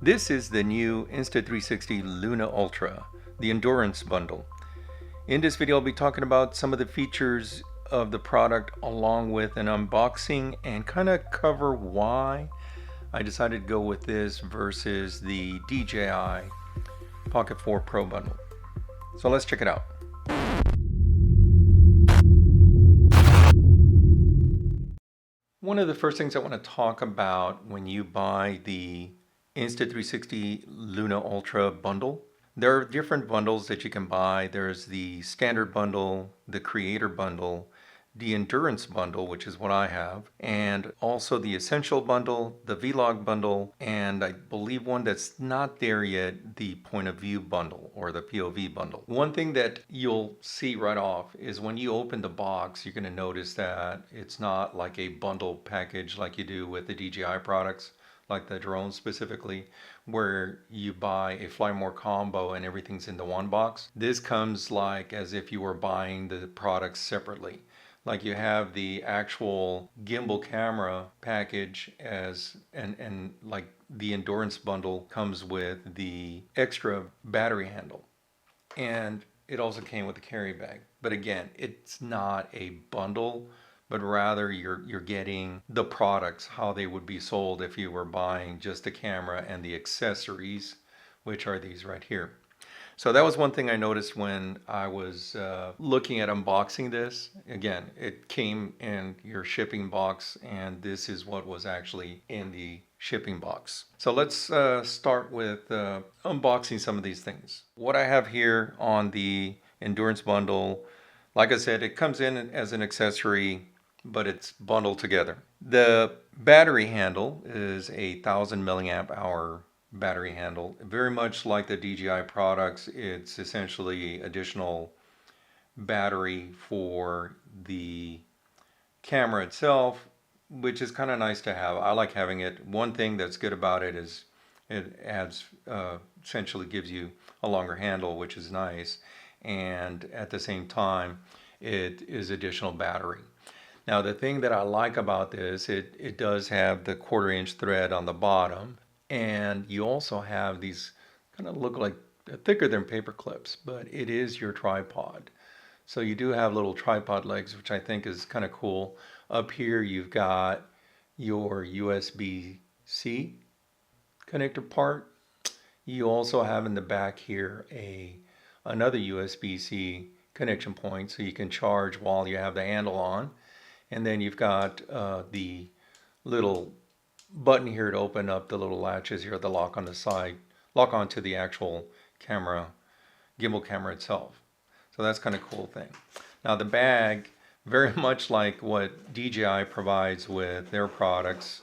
This is the new Insta360 Luna Ultra, the Endurance Bundle. In this video I'll be talking about some of the features of the product along with an unboxing and kind of cover why I decided to go with this versus the DJI Pocket 4 Pro bundle. So let's check it out. One of the first things I want to talk about when you buy the Insta360 Luna Ultra bundle, there are different bundles that you can buy. There's the standard bundle, the creator bundle, the endurance bundle, which is what I have, and also the essential bundle, the vlog bundle, and I believe one that's not there yet, the point of view bundle or the POV bundle. One thing that you'll see right off is when you open the box, you're going to notice that it's not like a bundle package like you do with the DJI products, like the drones specifically, where you buy a Fly More combo and everything's in the one box. This comes like as if you were buying the products separately. Like you have the actual gimbal camera package and like the endurance bundle comes with the extra battery handle. And it also came with a carry bag. But again, it's not a bundle, but rather you're getting the products, how they would be sold if you were buying just the camera and the accessories, which are these right here. So that was one thing I noticed when I was looking at unboxing this. Again, it came in your shipping box, and this is what was actually in the shipping box. So let's start with unboxing some of these things. What I have here on the Endurance Bundle, like I said, it comes in as an accessory, but it's bundled together. The battery handle is a 1000 milliamp hour battery handle. Very much like the DJI products, it's essentially additional battery for the camera itself, which is kind of nice to have. I like having it. One thing that's good about it is it adds, essentially gives you a longer handle, which is nice. And at the same time, it is additional battery. Now, the thing that I like about this, it does have the 1/4 inch thread on the bottom, and you also have these kind of look like thicker than paper clips, but it is your tripod. So you do have little tripod legs, which I think is kind of cool. Up here, you've got your USB-C connector part. You also have in the back here another USB-C connection point, so you can charge while you have the handle on. And then you've got the little button here to open up the little latches here, the lock on the side, lock onto the actual camera, gimbal camera itself. So that's kind of a cool thing. Now the bag, very much like what DJI provides with their products,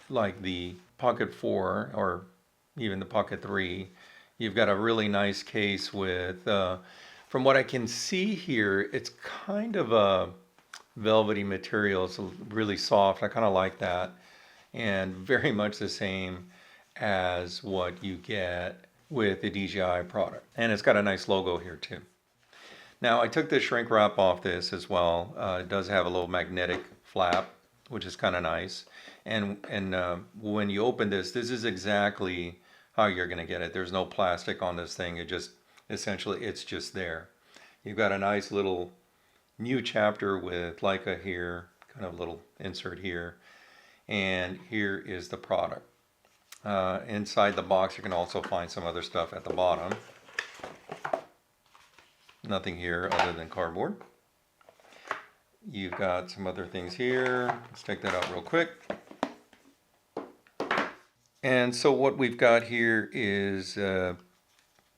like the Pocket 4 or even the Pocket 3, you've got a really nice case with, from what I can see here, it's kind of a velvety material. It's really soft. I kind of like that, and very much the same as what you get with the DJI product. And it's got a nice logo here too. Now I took the shrink wrap off this as well. It does have a little magnetic flap, which is kind of nice. And when you open this is exactly how you're going to get it. There's no plastic on this thing. It just essentially it's just there. You've got a nice little new chapter with Leica here, kind of little insert here, and here is the product. Inside the box you can also find some other stuff at the bottom. Nothing here other than cardboard. You've got some other things here. Let's take that out real quick. And so what we've got here is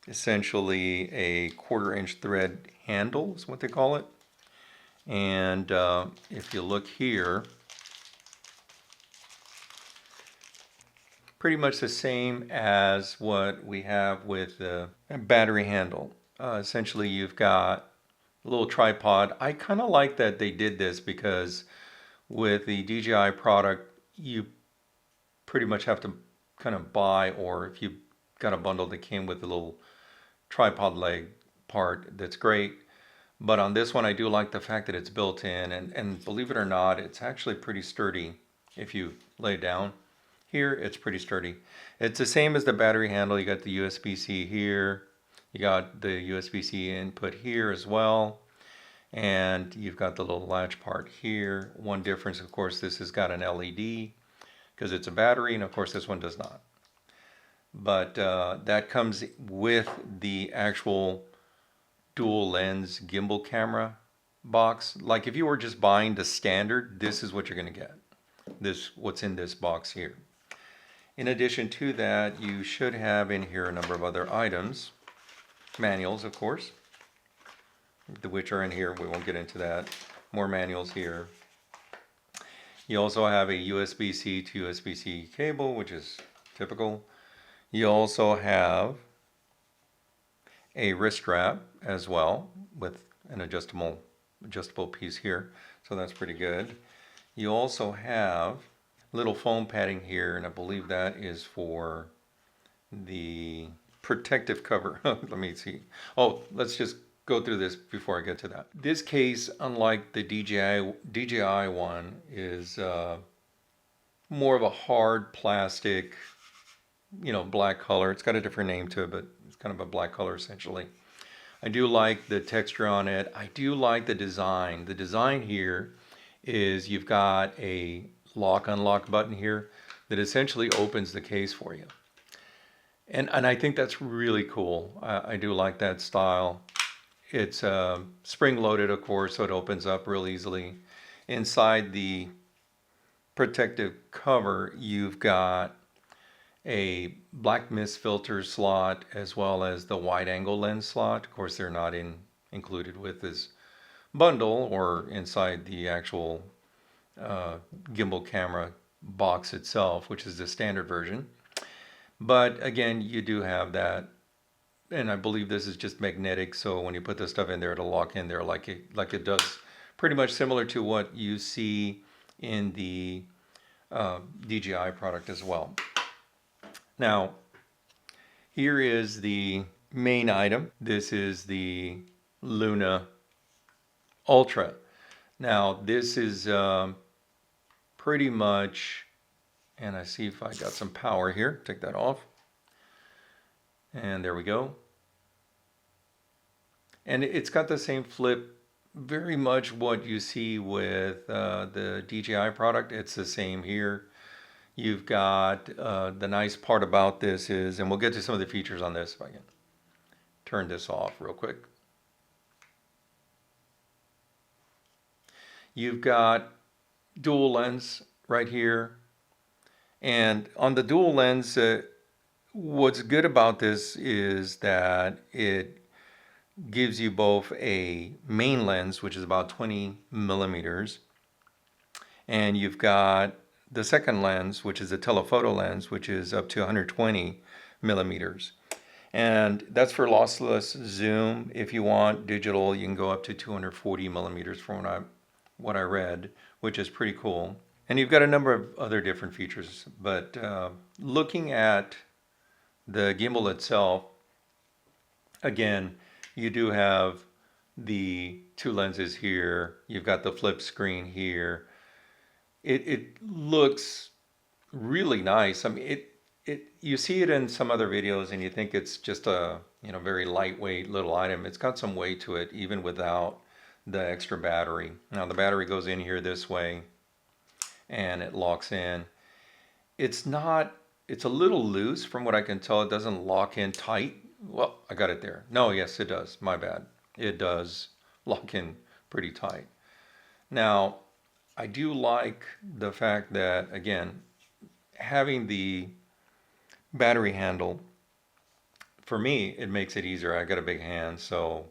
essentially a 1/4 inch thread handle is what they call it. And if you look here, pretty much the same as what we have with the battery handle. Essentially, you've got a little tripod. I kind of like that they did this because with the DJI product, you pretty much have to kind of buy, or if you got a bundle that came with a little tripod leg part, that's great. But on this one, I do like the fact that it's built in, and believe it or not, it's actually pretty sturdy if you lay it down. Here, it's pretty sturdy. It's the same as the battery handle. You got the USB-C here. You got the USB-C input here as well. And you've got the little latch part here. One difference, of course, this has got an LED because it's a battery, and of course this one does not. But that comes with the actual dual lens gimbal camera box. Like if you were just buying the standard, this is what you're going to get. What's in this box here. In addition to that, you should have in here a number of other items. Manuals, of course, which are in here. We won't get into that. More manuals here. You also have a USB-C to USB-C cable, which is typical. You also have a wrist strap as well with an adjustable piece here. So that's pretty good. You also have little foam padding here, and I believe that is for the protective cover. Let me see. Oh, let's just go through this before I get to that. This case, unlike the DJI one, is more of a hard plastic, black color. It's got a different name to it, but it's kind of a black color essentially. I do like the texture on it. I do like the design. The design here is you've got a lock-unlock button here that essentially opens the case for you. And I think that's really cool. I do like that style. It's spring-loaded, of course, so it opens up real easily. Inside the protective cover, you've got a black mist filter slot as well as the wide-angle lens slot. Of course, they're not included with this bundle or inside the actual gimbal camera box itself, which is the standard version. But again, you do have that, and I believe this is just magnetic, so when you put this stuff in there, it'll lock in there like it does, pretty much similar to what you see in the DJI product as well. Now, here is the main item. This is the Luna Ultra. Now, this is pretty much, and I see if I got some power here. Take that off. And there we go. And it's got the same flip, very much what you see with the DJI product. It's the same here. You've got the nice part about this is, and we'll get to some of the features on this if I can turn this off real quick. You've got dual lens right here. And on the dual lens, what's good about this is that it gives you both a main lens, which is about 20 millimeters, and you've got the second lens, which is a telephoto lens, which is up to 120 millimeters. And that's for lossless zoom. If you want digital, you can go up to 240 millimeters from what I read, which is pretty cool. And you've got a number of other different features, but looking at the gimbal itself, again, you do have the two lenses here. You've got the flip screen here. It looks really nice. I mean, you see it in some other videos and you think it's just a very lightweight little item. It's got some weight to it even without the extra battery. Now the battery goes in here this way and it locks in. It's a little loose from what I can tell. It doesn't lock in tight. Well, I got it there. No, yes, it does. My bad. It does lock in pretty tight. Now, I do like the fact that, again, having the battery handle, for me, it makes it easier. I got a big hand, so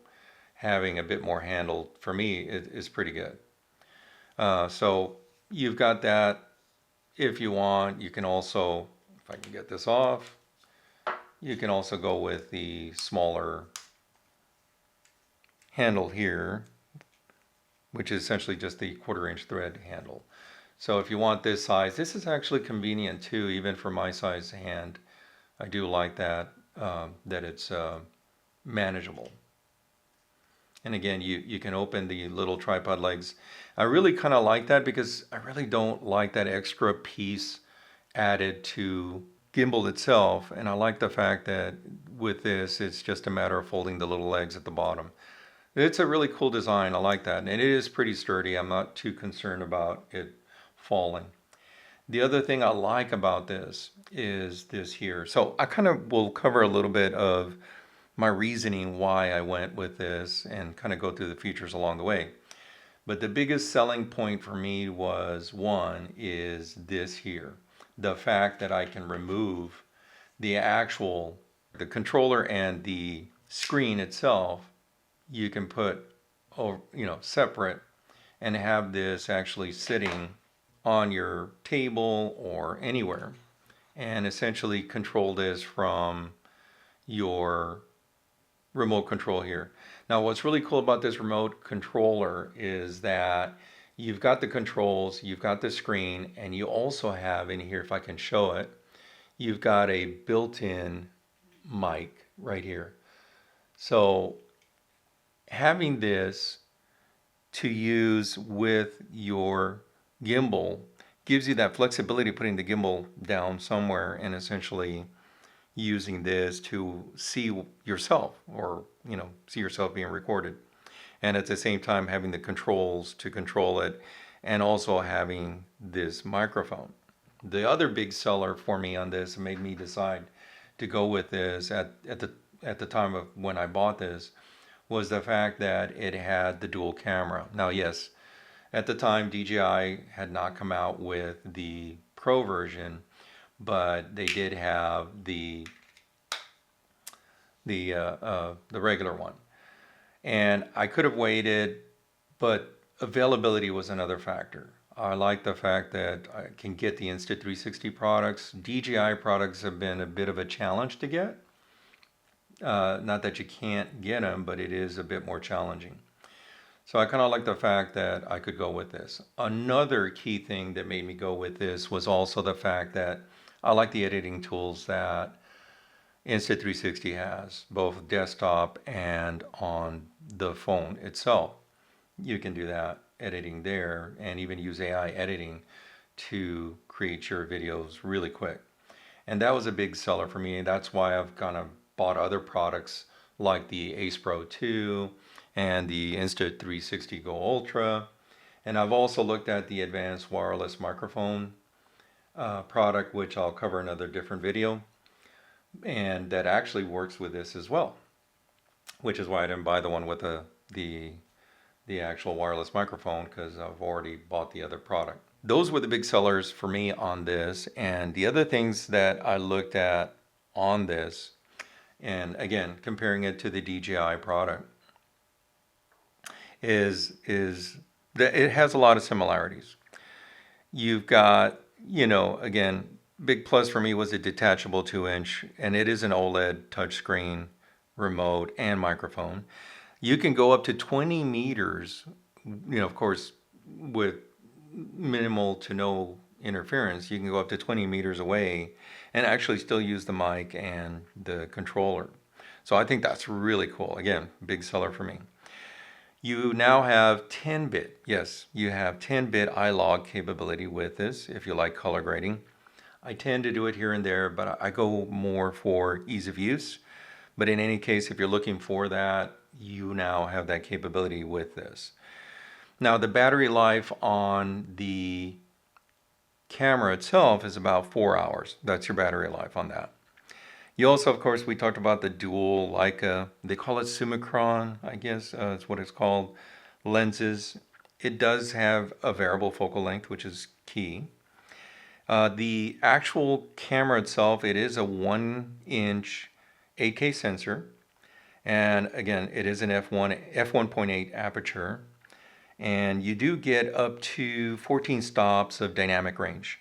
having a bit more handle, for me, is pretty good. So you've got that. If you want, you can also, if I can get this off, you can also go with the smaller handle here, which is essentially just the 1/4-inch thread handle. So if you want this size, this is actually convenient too, even for my size hand. I do like that, that it's manageable. And again, you can open the little tripod legs. I really kind of like that because I really don't like that extra piece added to gimbal itself, and I like the fact that with this it's just a matter of folding the little legs at the bottom. It's a really cool design. I like that, and it is pretty sturdy. I'm not too concerned about it falling. The other thing I like about this is this here. So I kind of will cover a little bit of my reasoning why I went with this and kind of go through the features along the way. But the biggest selling point for me was, one, is this here. The fact that I can remove the controller and the screen itself, you can put, separate, and have this actually sitting on your table or anywhere, and essentially control this from your remote control here. Now, what's really cool about this remote controller is that you've got the controls, you've got the screen, and you also have in here, if I can show it, you've got a built-in mic right here. So having this to use with your gimbal gives you that flexibility, putting the gimbal down somewhere and essentially using this to see yourself, or see yourself being recorded, and at the same time having the controls to control it, and also having this microphone. The other big seller for me on this made me decide to go with this at the time of when I bought this was the fact that it had the dual camera. Now, yes, at the time DJI had not come out with the Pro version, but they did have the regular one, and I could have waited, but availability was another factor. I like the fact that I can get the Insta360 products. DJI products have been a bit of a challenge to get. Not that you can't get them, but it is a bit more challenging. So I kind of like the fact that I could go with this. Another key thing that made me go with this was also the fact that I like the editing tools that Insta360 has, both desktop and on the phone itself. You can do that editing there and even use AI editing to create your videos really quick. And that was a big seller for me. That's why I've kind of bought other products like the Ace Pro 2 and the Insta360 Go Ultra. And I've also looked at the advanced wireless microphone product, which I'll cover another different video. And that actually works with this as well, which is why I didn't buy the one with the actual wireless microphone, because I've already bought the other product. Those were the big sellers for me on this. And the other things that I looked at on this, and again, comparing it to the DJI product, is that it has a lot of similarities. You've got, again, big plus for me was a detachable 2-inch, and it is an OLED touchscreen, remote, and microphone. You can go up to 20 meters, of course, with minimal to no interference. You can go up to 20 meters away and actually still use the mic and the controller. So I think that's really cool. Again, big seller for me. You now have 10-bit. Yes, you have 10-bit iLog capability with this if you like color grading. I tend to do it here and there, but I go more for ease of use. But in any case, if you're looking for that, you now have that capability with this. Now, the battery life on the camera itself is about 4 hours. That's your battery life on that. You also, of course, we talked about the dual Leica, they call it Summicron, I guess, is what it's called, lenses. It does have a variable focal length, which is key. The actual camera itself, it is a 1-inch 8K sensor. And again, it is an f1.8 aperture. And you do get up to 14 stops of dynamic range.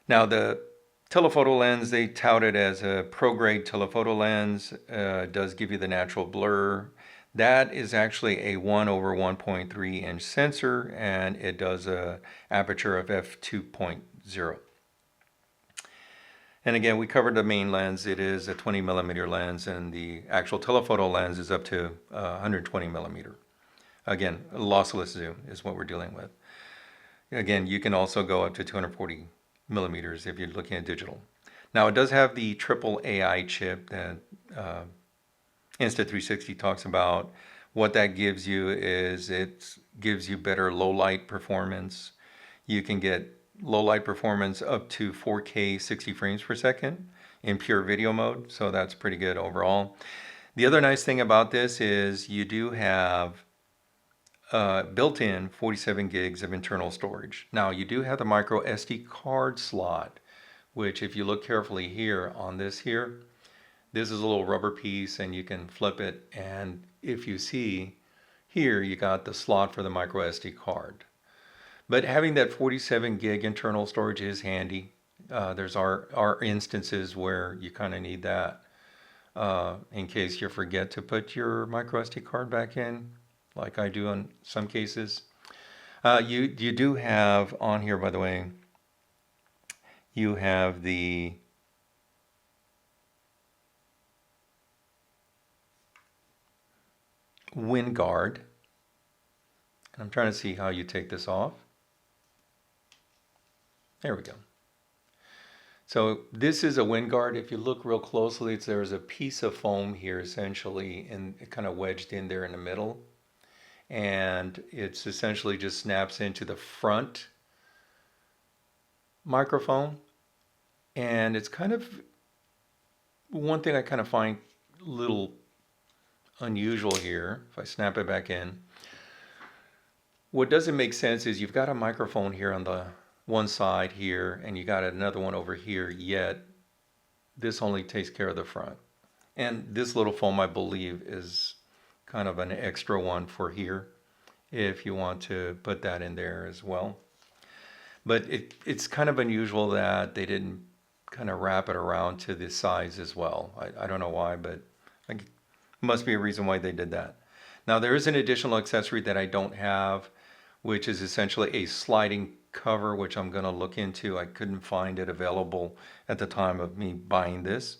Now, the telephoto lens, they tout it as a pro-grade telephoto lens. Does give you the natural blur. That is actually a 1/1.3 inch sensor, and it does a aperture of f2.0. And again, we covered the main lens. It is a 20 millimeter lens, and the actual telephoto lens is up to 120 millimeter. Again, lossless zoom is what we're dealing with. Again, you can also go up to 240 millimeters if you're looking at digital. Now it does have the triple AI chip that Insta360 talks about. What that gives you is it gives you better low light performance. You can get low light performance up to 4K 60 frames per second in pure video mode, so that's pretty good overall. The other nice thing about this is you do have built-in 47 gigs of internal storage. Now you do have the micro SD card slot, which if you look carefully here on this here, this is a little rubber piece and you can flip it, and if you see here you got the slot for the micro SD card. But having that 47 gig internal storage is handy. There's our instances where you kind of need that in case you forget to put your micro SD card back in, like I do in some cases. You do have on here, by the way, you have the wind guard. And I'm trying to see how you take this off. There we go. So this is a wind guard. If you look real closely, there's a piece of foam here essentially, and it kind of wedged in there in the middle. And it's essentially just snaps into the front microphone. And it's kind of one thing I kind of find a little unusual here. If I snap it back in, what doesn't make sense is you've got a microphone here on the one side here, and you got another one over here, yet this only takes care of the front. And this little foam, I believe, is kind of an extra one for here, if you want to put that in there as well. But it's kind of unusual that they didn't kind of wrap it around to this size as well. I don't know why, but it must be a reason why they did that. Now there is an additional accessory that I don't have, which is essentially a sliding cover, which I'm going to look into. I couldn't find it available at the time of me buying this.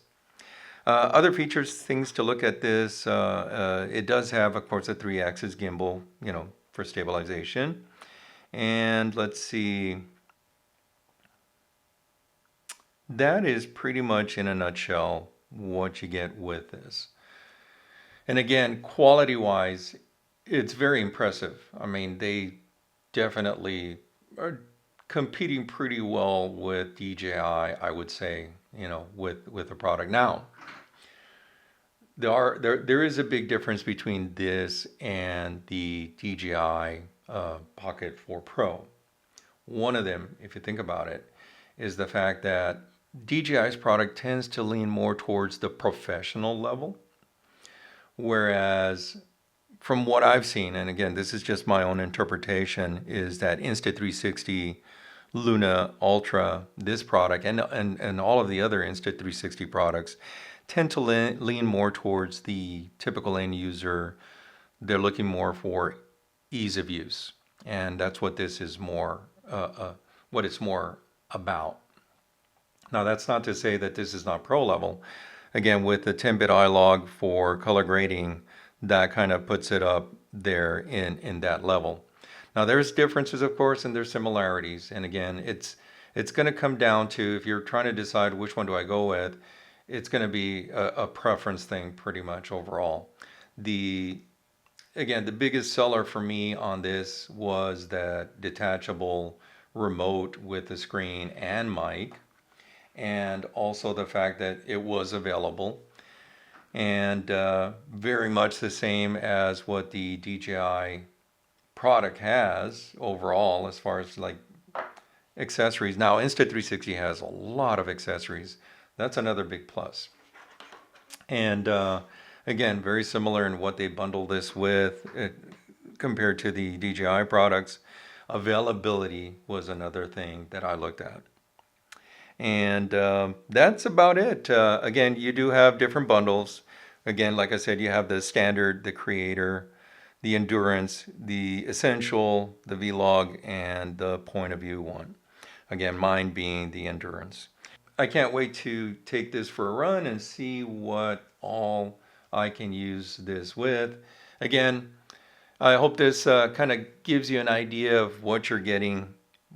Other features, things to look at this, it does have, of course, a 3-axis gimbal, for stabilization. And let's see, that is pretty much in a nutshell what you get with this. And again, quality-wise, it's very impressive. I mean, they definitely are competing pretty well with DJI, I would say, with the product. Now, there is a big difference between this and the DJI Pocket 4 Pro. One of them, if you think about it, is the fact that DJI's product tends to lean more towards the professional level, whereas from what I've seen, and again, this is just my own interpretation, is that Insta360 Luna Ultra, this product, and all of the other Insta360 products tend to lean more towards the typical end user. They're looking more for ease of use, and that's what this is more, what it's more about. Now, that's not to say that this is not pro level. Again, with the 10-bit iLog for color grading, that kind of puts it up there in that level. Now, there's differences, of course, and there's similarities. And again, it's going to come down to, if you're trying to decide which one do I go with, it's going to be a preference thing pretty much overall. Again, the biggest seller for me on this was that detachable remote with the screen and mic, and also the fact that it was available, and very much the same as what the DJI product has overall as far as like accessories. Now, Insta360 has a lot of accessories. That's another big plus. And again, very similar in what they bundle this with compared to the DJI products. Availability was another thing that I looked at. And that's about it. Again, you do have different bundles. Again, like I said, you have the standard, the creator, the endurance, the essential, the vlog, and the point of view one. Again, mine being the endurance. I can't wait to take this for a run and see what all I can use this with. Again, I hope this kind of gives you an idea of what you're getting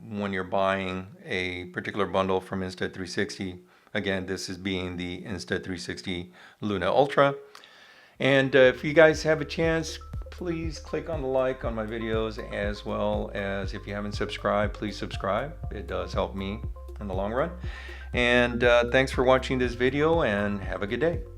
when you're buying a particular bundle from Insta360. Again, this is being the Insta360 Luna Ultra. And if you guys have a chance, please click on the like on my videos, as well as if you haven't subscribed, please subscribe. It does help me in the long run. And thanks for watching this video, and have a good day.